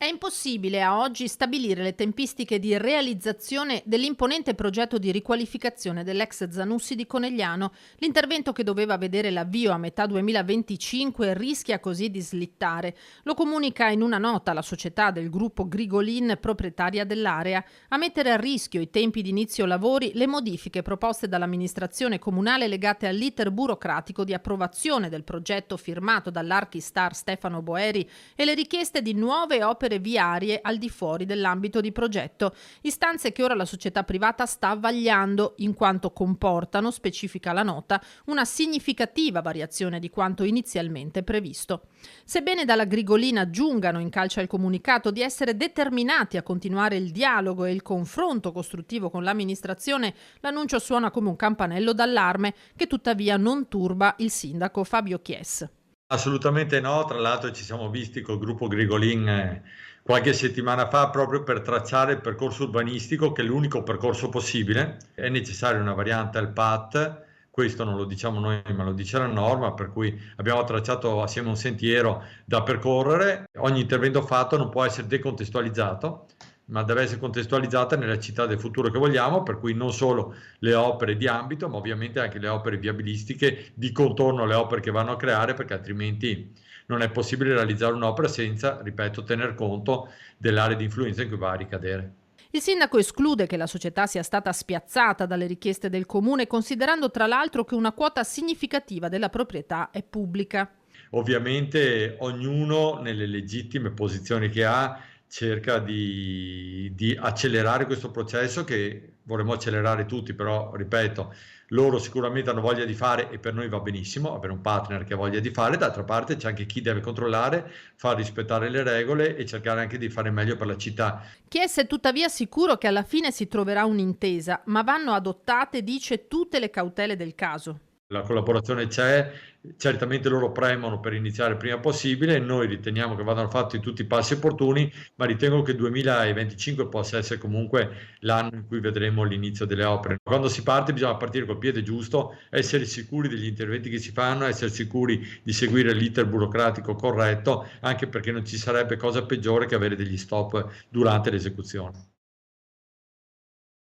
È impossibile a oggi stabilire le tempistiche di realizzazione dell'imponente progetto di riqualificazione dell'ex Zanussi di Conegliano. L'intervento, che doveva vedere l'avvio a metà 2025, rischia così di slittare. Lo comunica in una nota la società del gruppo Grigolin, proprietaria dell'area. A mettere a rischio i tempi di inizio lavori le modifiche proposte dall'amministrazione comunale legate all'iter burocratico di approvazione del progetto firmato dall'Archistar Stefano Boeri e le richieste di nuove opere viarie al di fuori dell'ambito di progetto, istanze che ora la società privata sta vagliando in quanto comportano, specifica la nota, una significativa variazione di quanto inizialmente previsto. Sebbene dalla Grigolina giungano, incalcia il comunicato, di essere determinati a continuare il dialogo e il confronto costruttivo con l'amministrazione, l'annuncio suona come un campanello d'allarme che tuttavia non turba il sindaco Fabio Chies. Assolutamente no, tra l'altro ci siamo visti col gruppo Grigolin qualche settimana fa proprio per tracciare il percorso urbanistico, che è l'unico percorso possibile. È necessaria una variante al PAT, questo non lo diciamo noi ma lo dice la norma, per cui abbiamo tracciato assieme un sentiero da percorrere. Ogni intervento fatto non può essere decontestualizzato, ma deve essere contestualizzata nella città del futuro che vogliamo, per cui non solo le opere di ambito, ma ovviamente anche le opere viabilistiche di contorno alle opere che vanno a creare, perché altrimenti non è possibile realizzare un'opera senza, ripeto, tener conto dell'area di influenza in cui va a ricadere. Il sindaco esclude che la società sia stata spiazzata dalle richieste del comune, considerando tra l'altro che una quota significativa della proprietà è pubblica. Ovviamente ognuno, nelle legittime posizioni che ha, cerca di accelerare questo processo, che vorremmo accelerare tutti, però ripeto, loro sicuramente hanno voglia di fare e per noi va benissimo avere un partner che ha voglia di fare. D'altra parte c'è anche chi deve controllare, far rispettare le regole e cercare anche di fare meglio per la città. Chies è tuttavia sicuro che alla fine si troverà un'intesa, ma vanno adottate, dice, tutte le cautele del caso. La collaborazione c'è, certamente loro premono per iniziare il prima possibile, noi riteniamo che vadano fatti tutti i passi opportuni, ma ritengo che il 2025 possa essere comunque l'anno in cui vedremo l'inizio delle opere. Quando si parte bisogna partire col piede giusto, essere sicuri degli interventi che si fanno, essere sicuri di seguire l'iter burocratico corretto, anche perché non ci sarebbe cosa peggiore che avere degli stop durante l'esecuzione.